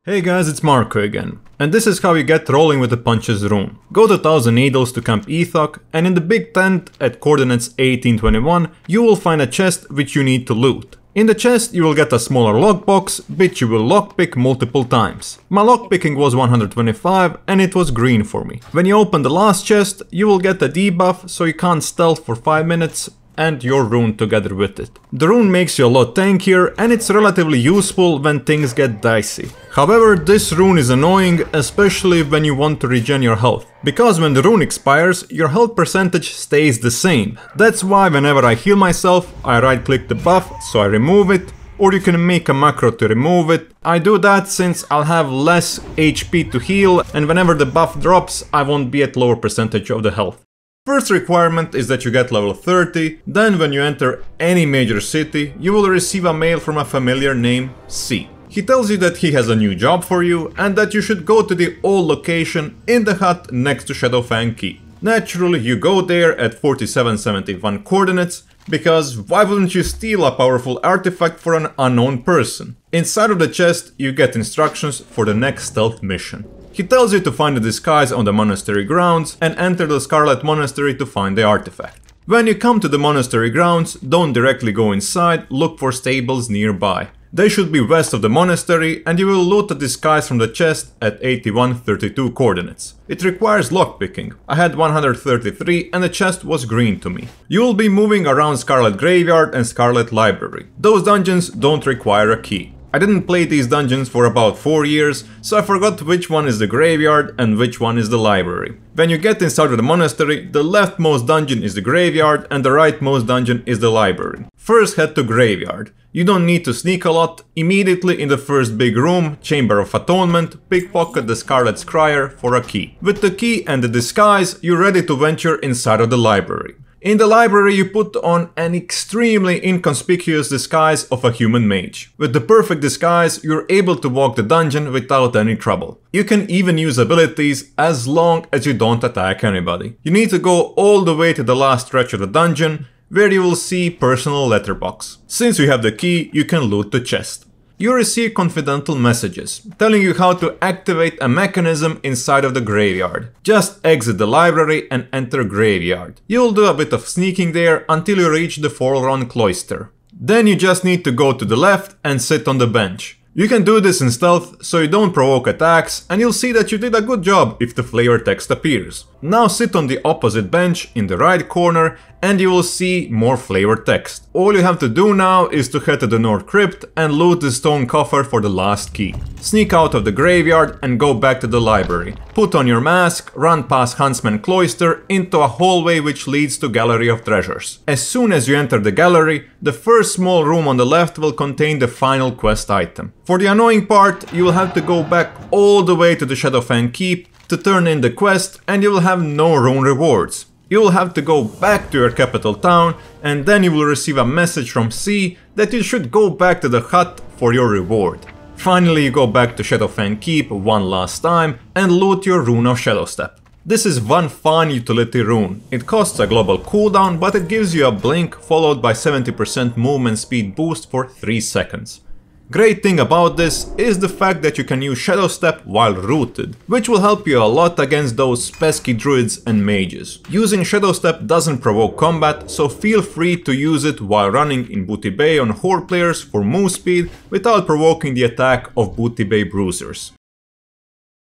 Hey guys, it's Marco again, and this is how you get rolling with the punches rune. Go to 1000 Needles to Camp Ethok, and in the big tent at coordinates 1821 you will find a chest which you need to loot. In the chest you will get a smaller lockbox, which you will lockpick multiple times. My lockpicking was 125 and it was green for me. When you open the last chest you will get a debuff so you can't stealth for 5 minutes and your rune together with it. The rune makes you a lot tankier and it's relatively useful when things get dicey. However, this rune is annoying, especially when you want to regen your health. Because when the rune expires, your health percentage stays the same. That's why whenever I heal myself, I right click the buff, so I remove it, or you can make a macro to remove it. I do that since I'll have less HP to heal, and whenever the buff drops, I won't be at lower percentage of the health. First requirement is that you get level 30, then when you enter any major city, you will receive a mail from a familiar named C. He tells you that he has a new job for you and that you should go to the old location in the hut next to Shadowfang Keep. Naturally, you go there at 4771 coordinates, because why wouldn't you steal a powerful artifact for an unknown person? Inside of the chest, you get instructions for the next stealth mission. He tells you to find the disguise on the monastery grounds and enter the Scarlet Monastery to find the artifact. When you come to the monastery grounds, don't directly go inside, look for stables nearby. They should be west of the monastery and you will loot the disguise from the chest at 8132 coordinates. It requires lockpicking. I had 133 and the chest was green to me. You will be moving around Scarlet Graveyard and Scarlet Library. Those dungeons don't require a key. I didn't play these dungeons for about 4 years, so I forgot which one is the graveyard and which one is the library. When you get inside of the monastery, the leftmost dungeon is the graveyard and the rightmost dungeon is the library. First head to graveyard. You don't need to sneak a lot. Immediately in the first big room, Chamber of Atonement, pickpocket the Scarlet Scryer for a key. With the key and the disguise, you're ready to venture inside of the library. In the library you put on an extremely inconspicuous disguise of a human mage. With the perfect disguise you're able to walk the dungeon without any trouble. You can even use abilities as long as you don't attack anybody. You need to go all the way to the last stretch of the dungeon, where you will see personal letterbox. Since you have the key, you can loot the chest. You receive confidential messages, telling you how to activate a mechanism inside of the graveyard. Just exit the library and enter graveyard. You'll do a bit of sneaking there until you reach the Forlorn Cloister. Then you just need to go to the left and sit on the bench. You can do this in stealth, so you don't provoke attacks, and you'll see that you did a good job if the flavor text appears. Now sit on the opposite bench in the right corner and you will see more flavor text. All you have to do now is to head to the North Crypt and loot the stone coffer for the last key. Sneak out of the graveyard and go back to the library. Put on your mask, run past Huntsman Cloister into a hallway which leads to Gallery of Treasures. As soon as you enter the gallery, the first small room on the left will contain the final quest item. For the annoying part, you will have to go back all the way to the Shadowfang Keep to turn in the quest and you will have no rune rewards. You will have to go back to your capital town and then you will receive a message from C that you should go back to the hut for your reward. Finally you go back to Shadowfang Keep one last time and loot your Rune of Shadowstep. This is one fine utility rune. It costs a global cooldown, but it gives you a blink followed by 70% movement speed boost for 3 seconds. Great thing about this is the fact that you can use Shadowstep while rooted, which will help you a lot against those pesky druids and mages. Using Shadowstep doesn't provoke combat, so feel free to use it while running in Booty Bay on horde players for move speed without provoking the attack of Booty Bay bruisers.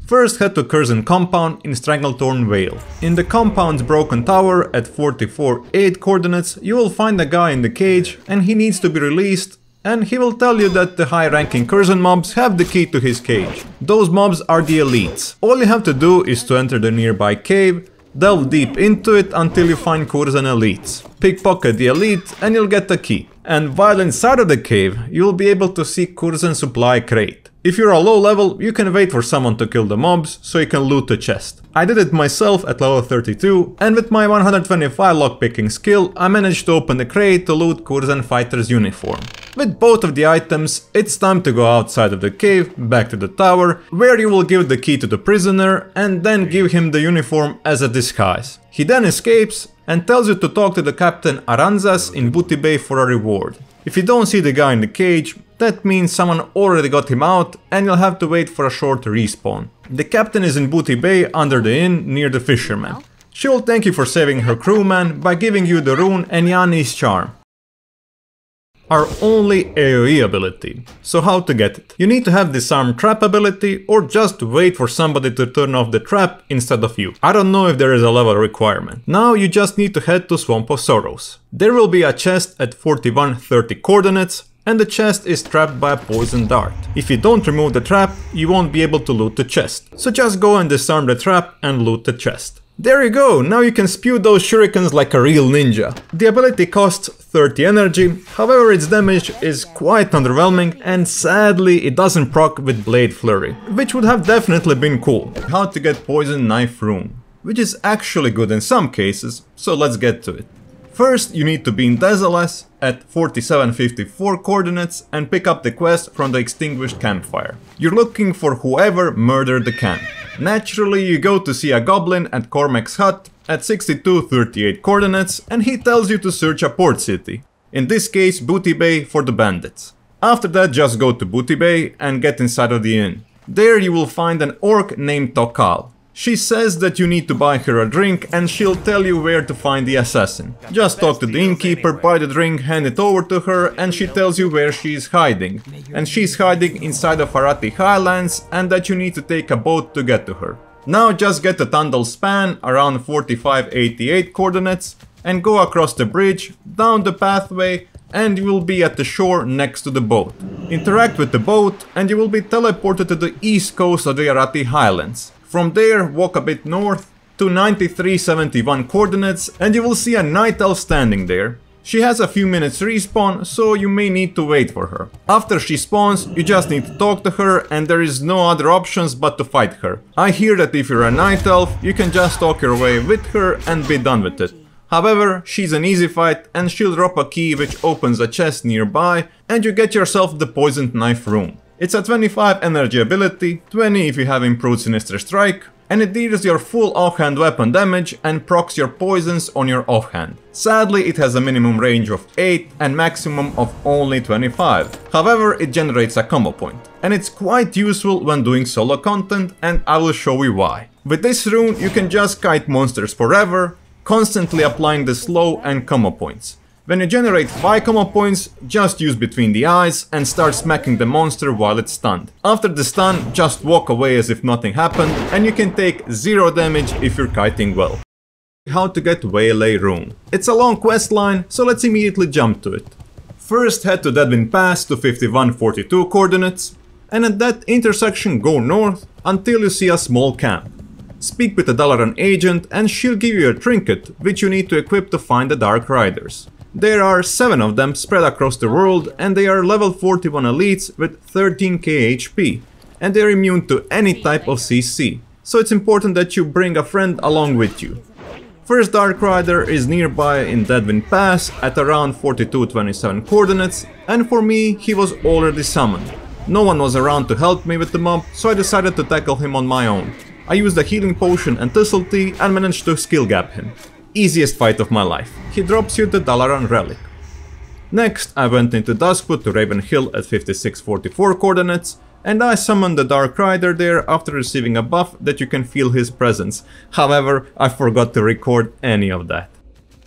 First head to Curzon Compound in Stranglethorn Vale. In the compound's broken tower at 44-8 coordinates you will find a guy in the cage and he needs to be released, and he will tell you that the high-ranking Curzon mobs have the key to his cage. Those mobs are the elites. All you have to do is to enter the nearby cave, delve deep into it until you find Curzon elites. Pickpocket the elite and you'll get the key. And while inside of the cave, you'll be able to see Curzon supply crate. If you're a low level, you can wait for someone to kill the mobs, so you can loot the chest. I did it myself at level 32, and with my 125 lockpicking skill, I managed to open the crate to loot Curzon fighter's uniform. With both of the items, it's time to go outside of the cave, back to the tower, where you will give the key to the prisoner, and then give him the uniform as a disguise. He then escapes, and tells you to talk to the Captain Aranzas in Booty Bay for a reward. If you don't see the guy in the cage, that means someone already got him out and you'll have to wait for a short respawn. The captain is in Booty Bay under the inn near the fisherman. She will thank you for saving her crewman by giving you the rune and Yanni's charm. Our only AoE ability. So how to get it? You need to have disarm trap ability or just wait for somebody to turn off the trap instead of you. I don't know if there is a level requirement. Now you just need to head to Swamp of Sorrows. There will be a chest at 4130 coordinates and the chest is trapped by a poison dart. If you don't remove the trap, you won't be able to loot the chest. So just go and disarm the trap and loot the chest. There you go, now you can spew those shurikens like a real ninja. The ability costs 30 energy, however its damage is quite underwhelming and sadly it doesn't proc with Blade Flurry, which would have definitely been cool. How to get Poison Knife Rune, which is actually good in some cases, so let's get to it. First you need to be in Desoless at 4754 coordinates and pick up the quest from the extinguished campfire. You're looking for whoever murdered the camp. Naturally, you go to see a goblin at Cormac's hut at 6238 coordinates and he tells you to search a port city. In this case, Booty Bay for the bandits. After that, just go to Booty Bay and get inside of the inn. There you will find an orc named Tokal. She says that you need to buy her a drink and she'll tell you where to find the assassin. Just talk to the innkeeper, buy the drink, hand it over to her and she tells you where she is hiding. And she's hiding inside of Arati Highlands and that you need to take a boat to get to her. Now just get to Tundle Span around 4588 coordinates and go across the bridge, down the pathway and you will be at the shore next to the boat. Interact with the boat and you will be teleported to the east coast of the Arati Highlands. From there, walk a bit north to 9371 coordinates and you will see a night elf standing there. She has a few minutes respawn, so you may need to wait for her. After she spawns, you just need to talk to her and there is no other options but to fight her. I hear that if you're a night elf, you can just talk your way with her and be done with it. However, she's an easy fight and she'll drop a key which opens a chest nearby and you get yourself the Poisoned Knife Rune. It's a 25 energy ability, 20 if you have improved Sinister Strike, and it deals your full offhand weapon damage and procs your poisons on your offhand. Sadly, it has a minimum range of 8 and maximum of only 25. However, it generates a combo point, and it's quite useful when doing solo content and I will show you why. With this rune you can just kite monsters forever, constantly applying the slow and combo points. When you generate 5 combo points, just use between the eyes and start smacking the monster while it's stunned. After the stun, just walk away as if nothing happened and you can take 0 damage if you're kiting well. How to get Waylay Rune. It's a long quest line, so let's immediately jump to it. First head to Deadwind Pass to 5142 coordinates and at that intersection go north until you see a small camp. Speak with the Dalaran agent and she'll give you a trinket which you need to equip to find the Dark Riders. There are 7 of them spread across the world and they are level 41 elites with 13k HP and they are immune to any type of CC, so it's important that you bring a friend along with you. First Dark Rider is nearby in Deadwind Pass at around 4227 coordinates and for me he was already summoned. No one was around to help me with the mob, so I decided to tackle him on my own. I used a healing potion and Subtlety and managed to skill gap him. Easiest fight of my life. He drops you the Dalaran relic. Next I went into Duskwood to Raven Hill at 5644 coordinates and I summoned the Dark Rider there after receiving a buff that you can feel his presence. However, I forgot to record any of that.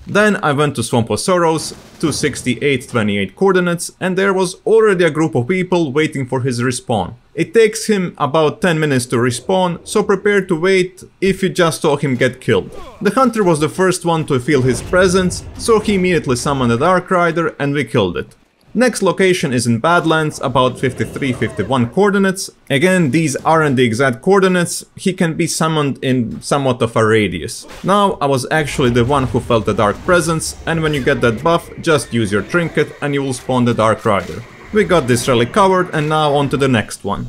Then I went to Swamp of Sorrows to 6828 coordinates and there was already a group of people waiting for his respawn. It takes him about 10 minutes to respawn, so prepare to wait if you just saw him get killed. The hunter was the first one to feel his presence, so he immediately summoned the Dark Rider and we killed it. Next location is in Badlands, about 5351 coordinates. Again, these aren't the exact coordinates, he can be summoned in somewhat of a radius. Now, I was actually the one who felt the dark presence, and when you get that buff, just use your trinket and you will spawn the Dark Rider. We got this relic covered and now on to the next one.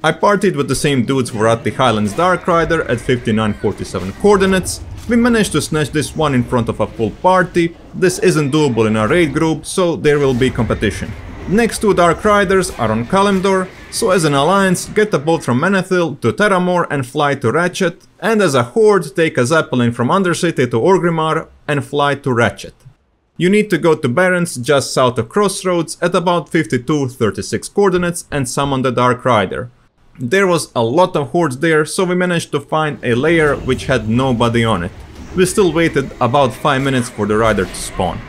I partied with the same dudes for at the Highlands Dark Rider at 5947 coordinates. We managed to snatch this one in front of a full party. This isn't doable in a raid group, so there will be competition. Next 2 Dark Riders are on Kalimdor, so as an alliance get a boat from Menethil to Terramore and fly to Ratchet, and as a horde take a zeppelin from Undercity to Orgrimmar and fly to Ratchet. You need to go to Barrens just south of Crossroads at about 5236 coordinates and summon the Dark Rider. There was a lot of hordes there, so we managed to find a lair which had nobody on it. We still waited about 5 minutes for the rider to spawn.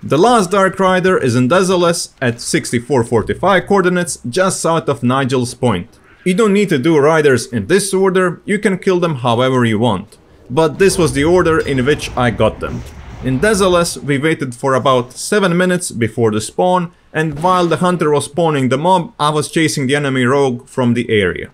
The last Dark Rider is in Desolus at 6445 coordinates just south of Nigel's Point. You don't need to do riders in this order, you can kill them however you want. But this was the order in which I got them. In Desolus we waited for about 7 minutes before the spawn, and while the hunter was spawning the mob, I was chasing the enemy rogue from the area.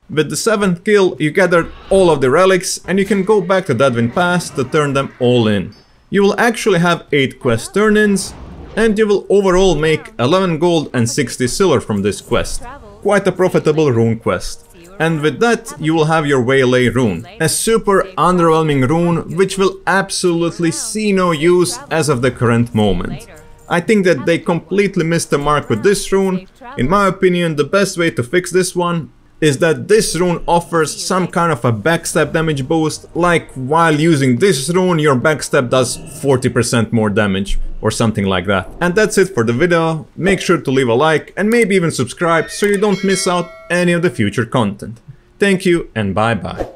With the 7th kill you gathered all of the relics and you can go back to Deadwind Pass to turn them all in. You will actually have 8 quest turn-ins, and you will overall make 11 gold and 60 silver from this quest. Quite a profitable rune quest. And with that, you will have your Waylay rune, a super underwhelming rune which will absolutely see no use as of the current moment. I think that they completely missed the mark with this rune. In my opinion, the best way to fix this one is that this rune offers some kind of a backstab damage boost, like while using this rune your backstab does 40% more damage or something like that. And that's it for the video. Make sure to leave a like and maybe even subscribe so you don't miss out any of the future content. Thank you and bye bye.